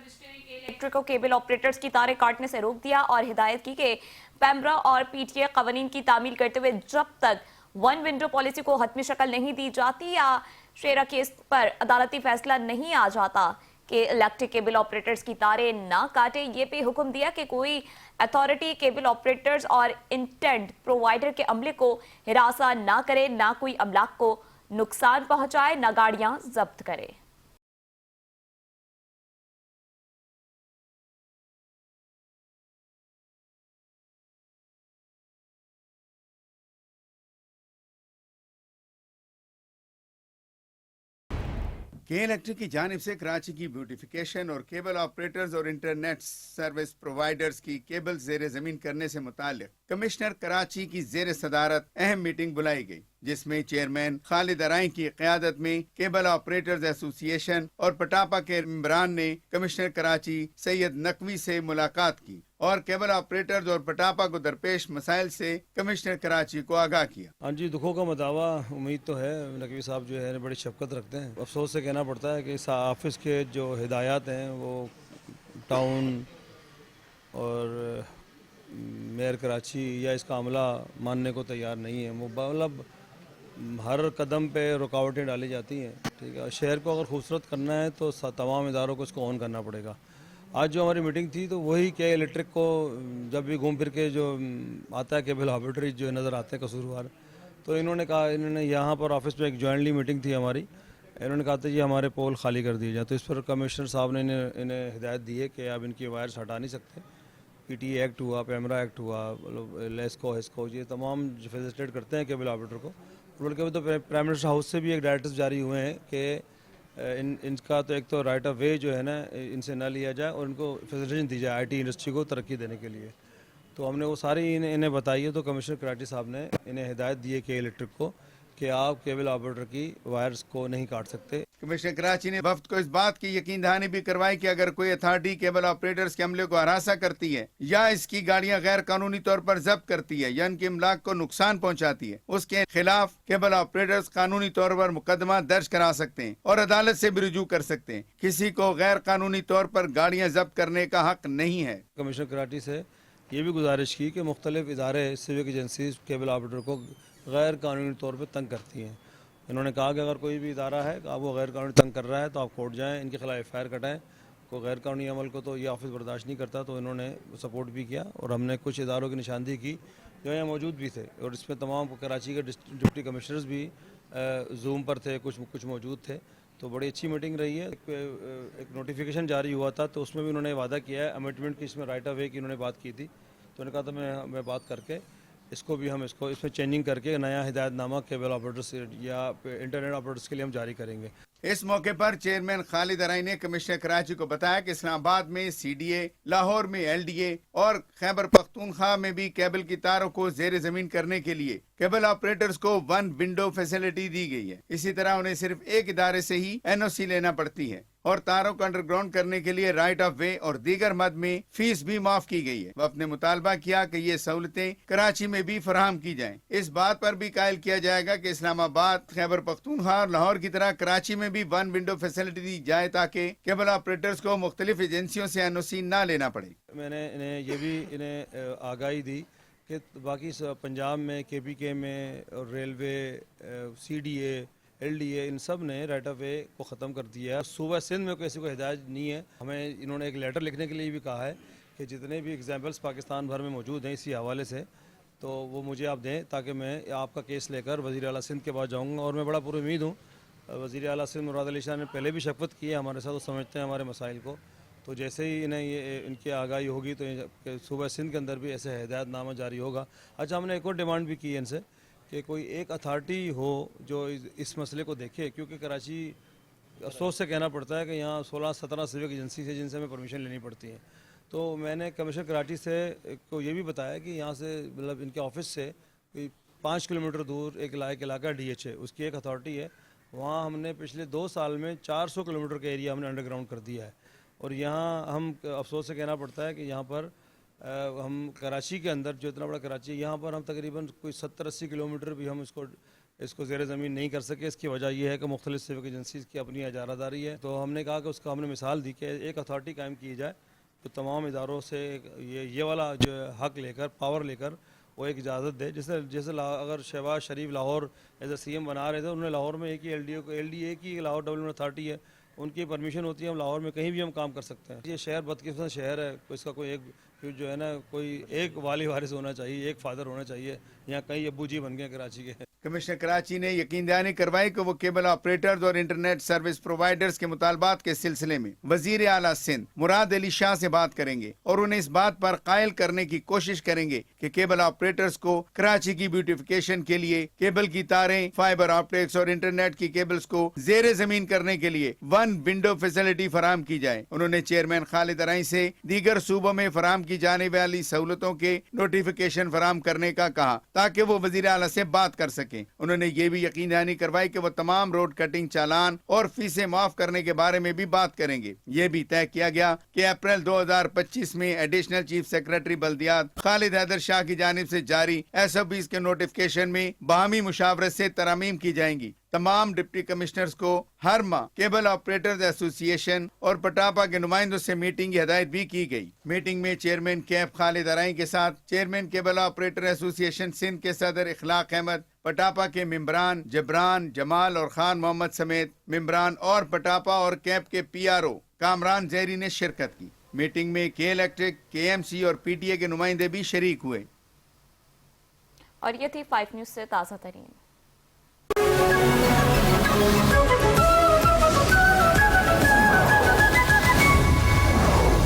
Electric को cable operators की तारें काटने से रोक दिया और हिदायत की कि पैमरा और पीटीए कवानीन की तामील करते हुए जब तक वन विंडो पॉलिसी को हतमी शक्ल नहीं दी जाती या शेरा केस पर अदालती फैसला नहीं आ जाता कि इलेक्ट्रिक केबल ऑपरेटर्स की तारें ना काटे, ये भी हुक्म दिया कि कोई अथॉरिटी केबल ऑपरेटर्स और इंटेंट प्रोवाइडर के अमले को हिरासा ना करे, ना कोई अमलाक को नुकसान पहुंचाए, ना गाड़ियां जब्त करे। के इलेक्ट्रिक की जानिब से कराची की ब्यूटिफिकेशन और केबल ऑपरेटर्स और इंटरनेट सर्विस प्रोवाइडर्स की केबल जेर जमीन करने से मुताल्लिक कमिश्नर कराची की जेर सदारत अहम मीटिंग बुलाई गई, जिसमें चेयरमैन खालिद अराई की क़यादत में केबल ऑपरेटर्स एसोसिएशन और पटापा के मेंबरान ने कमिश्नर कराची सैयद नकवी से मुलाकात की और केबल ऑपरेटर्स और पटापा को दरपेश मसाइल से कमिश्नर कराची को आगाह किया। हाँ जी, दुखों का मदावा उम्मीद तो है। नकवी साहब जो है बड़ी शफकत रखते हैं। अफसोस से कहना पड़ता है कि इस ऑफिस के जो हिदायत हैं वो टाउन और मेयर कराची या इसका अमला मानने को तैयार नहीं है। मतलब हर कदम पे रुकावटें डाली जाती हैं। ठीक है, शहर को अगर खूबसूरत करना है तो तमाम इदारों को इसको ऑन करना पड़ेगा। आज जो हमारी मीटिंग थी तो वही के इलेक्ट्रिक को जब भी घूम फिर के जो आता है केबल ऑपरेटर जो नज़र आते हैं कसूरवार, तो इन्होंने कहा, इन्होंने यहाँ पर ऑफिस में एक जॉइंटली मीटिंग थी हमारी, इन्होंने कहा था जी हमारे पोल खाली कर दिए जाए। तो इस पर कमिश्नर साहब ने इन्हें हिदायत दी है कि आप इनकी वायर्स हटा नहीं सकते। पीटीए एक्ट हुआ, पैमरा एक्ट हुआ, मतलब लेस्को हेस्को, ये तमाम फैसिलिटेट करते हैं केबल ऑपरेटर को। बल्कि अभी तो प्राइम मिनिस्टर हाउस से भी एक डायरेक्टिव जारी हुए हैं कि इनका तो एक तो राइट ऑफ वे जो है ना इनसे ना लिया जाए और इनको फैसिलिटेशन दी जाए आईटी इंडस्ट्री को तरक्की देने के लिए। तो हमने वो सारी इन्हें बताई है। तो कमिश्नर कराची साहब ने इन्हें हिदायत दी है के इलेक्ट्रिक को कि आप केबल ऑपरेटर की वायर्स को नहीं काट सकते। कमिश्नर कराची ने वफ्द को इस बात की यकीन दहानी भी करवाई कि अगर कोई अथॉरिटी केबल ऑपरेटर्स के अमले को हरासा करती है या इसकी गाड़ियां गैर कानूनी तौर पर जब्त करती है या इनके इमलाक को नुकसान पहुंचाती है, उसके खिलाफ केबल ऑपरेटर्स कानूनी तौर पर मुकदमा दर्ज करा सकते हैं और अदालत से भी रुजू कर सकते हैं। किसी को गैर कानूनी तौर पर गाड़ियां जब्त करने का हक नहीं है। कमिश्नर कराची से ये भी गुजारिश की कि मुख्तलिफ इदारे सिविक एजेंसीज केबल ऑपरेटर को गैर कानूनी तौर पर तंग करती हैं। इन्होंने कहा कि अगर कोई भी इदारा है आप वो गैर कानूनी तंग कर रहा है तो आप कोर्ट जाएं, इनके खिलाफ एफआईआर कटाएं। कोई गैर कानूनी अमल को तो ये ऑफिस बर्दाश्त नहीं करता, तो इन्होंने सपोर्ट भी किया और हमने कुछ इदारों की निशानदेही की जो यहाँ मौजूद भी थे और इसमें तमाम कराची के डिप्टी कमिश्नर्स भी जूम पर थे, कुछ मौजूद थे। तो बड़ी अच्छी मीटिंग रही है। एक नोटिफिकेशन जारी हुआ था तो उसमें भी उन्होंने वादा किया है अमेंडमेंट की, इसमें राइट ऑफ वे की उन्होंने बात की थी। तो उन्होंने कहा था मैं बात करके इसको भी हम इसमें चेंजिंग करके नया हिदायतनामा केबल ऑपरेटर्स या इंटरनेट ऑपरेटर्स के लिए हम जारी करेंगे। इस मौके पर चेयरमैन खालिद अराई ने कमिश्नर कराची को बताया कि इस्लामाबाद में सीडीए, लाहौर में एलडीए और खैबर पख्तूनख्वा में भी केबल की तारों को जेर जमीन करने के लिए केबल ऑपरेटर्स को वन विंडो फैसिलिटी दी गई है। इसी तरह उन्हें सिर्फ एक इदारे से ही एनओसी लेना पड़ती है और तारों को अंडरग्राउंड करने के लिए राइट ऑफ वे और दीगर मद में फीस भी माफ की गई है। वफ़द ने मुतालबा किया कि ये सहूलतें कराची में भी फराहम की जाएं। इस बात पर भी कायल किया जाएगा कि इस्लामाबाद, खैबर पख्तूनख्वा और लाहौर की तरह कराची में भी वन विंडो फैसिलिटी दी जाए ताकि केबल ऑपरेटर्स को मुख्तलिफ एजेंसियों से एनओसी ना लेना पड़े। मैंने इन्हें आगाही दी कि बाकी पंजाब में, केपीके में और रेलवे, सीडीए, एलडीए, इन सब ने राइट ऑफ वे को ख़त्म कर दिया है। सूबा सिंध में किसी को हिदायत नहीं है। हमें इन्होंने एक लेटर लिखने के लिए भी कहा है कि जितने भी एग्जाम्पल्स पाकिस्तान भर में मौजूद हैं इसी हवाले से, तो वो मुझे आप दें ताकि मैं आपका केस लेकर वज़ीर आला सिंध के पास जाऊँगा। और मैं बड़ा पूरी उम्मीद हूँ, वज़ीर आला सिंध मुराद अली शाह ने पहले भी शफकत की है हमारे साथ, वो समझते हैं हमारे मसाइल को। तो जैसे ही इन्हें ये इनकी आगाही होगी तो सूबा सिंध के अंदर भी ऐसे हिदायतनामा जारी होगा। अच्छा, हमने एक और डिमांड भी की है इनसे कि कोई एक अथॉरिटी हो जो इस मसले को देखे, क्योंकि कराची अफसोस से कहना पड़ता है कि यहाँ 16-17 सिविक एजेंसी से जिनसे हमें परमिशन लेनी पड़ती है। तो मैंने कमिश्नर कराची से को ये भी बताया कि यहाँ से मतलब इनके ऑफिस से कोई 5 किलोमीटर दूर एक इलाका DH है, उसकी एक अथॉरिटी है। वहाँ हमने पिछले 2 साल में 400 किलोमीटर का एरिया हमने अंडरग्राउंड कर दिया है। और यहाँ हम अफसोस से कहना पड़ता है कि यहाँ पर हम कराची के अंदर जो इतना बड़ा कराची है, यहाँ पर हम तकरीबन कोई 70-80 किलोमीटर भी हम इसको اس کو زیر زمین نہیں کر سکے. اس کی وجہ یہ ہے کہ مختلف سیوک ایجنسیز کی اپنی اجارہ داری ہے. تو ہم نے کہا کہ اس کا ہم نے مثال دی کہ ایک اتھارٹی قائم کی جائے تو تمام اداروں سے یہ والا جو حق لے کر, پاور لے کر وہ ایک اجازت دے. جیسے اگر Shahbaz Sharif Lahore as a C M بنا رہے تھے, انہوں نے لاہور میں ایک ہی ایل ڈی اے کی لاہور ڈیولپمنٹ اتھارٹی ہے, ان کی پرمیشن ہوتی ہے, ہم لاہور میں کہیں بھی ہم کام کر سکتے ہیں. یہ شہر بدقسمت شہر ہے, اس کا کوئی ایک جو ہے نا کوئی ایک والی وارث ہونا چاہیے, ایک فادر ہونا چاہیے. یہاں کئی ابو جی بن گئے کراچی کے. کمشنر کراچی نے یقین دہانی کروائی کہ وہ کیبل آپریٹرز اور انٹرنیٹ سروس پرووائڈرز کے مطالبات کے سلسلے میں وزیر اعلیٰ سندھ مراد علی شاہ سے بات کریں گے اور انہیں اس بات پر قائل کرنے کی کوشش کریں گے کہ کیبل آپریٹرز کو کراچی کی بیوٹیفیکیشن کے لیے کیبل کی تاریں, فائبر آپٹکس اور انٹرنیٹ کی کیبلز کو زیر زمین کرنے کے لیے 1 ونڈو فیسلٹی فراہم کی جائے. انہوں نے چیئرمین خالد ارائیں سے دیگر صوبوں میں فراہم کی جانے والی سہولتوں کے نوٹیفیکیشن فراہم کرنے کا کہا تاکہ وہ وزیر اعلیٰ سے بات کر سکیں. انہوں نے یہ بھی یقین دہانی کروائی کہ وہ تمام روڈ کٹنگ چالان اور فیسیں معاف کرنے کے بارے میں بھی بات کریں گے. یہ بھی طے کیا گیا کہ اپریل 2025 میں ایڈیشنل چیف سیکرٹری بلدیات خالد حیدر شاہ کی جانب سے جاری SOPs کے نوٹیفیکیشن میں باہمی مشاورت سے ترامیم کی جائیں گی. تمام ڈپٹی کمشنرز کو ہر ماہ کیبل آپریٹرز ایسوسی ایشن اور پٹاپا کے نمائندوں سے میٹنگ کی ہدایت بھی کی گئی. میٹنگ میں چیئرمین کیب خالد ارائیں کے ساتھ چیئرمین کیبل آپریٹر ایسوسی ایشن سندھ کے صدر اخلاق احمد, پٹاپا کے ممبران جبران, جمال اور خان محمد سمیت ممبران اور پٹاپا اور کیب کے PRO کامران زہری نے شرکت کی. میٹنگ میں کے الیکٹرک, KMC اور PTA کے نمائندے بھی شریک ہوئے. اور یہ تھی 5 نیوز سے تازہ ترین.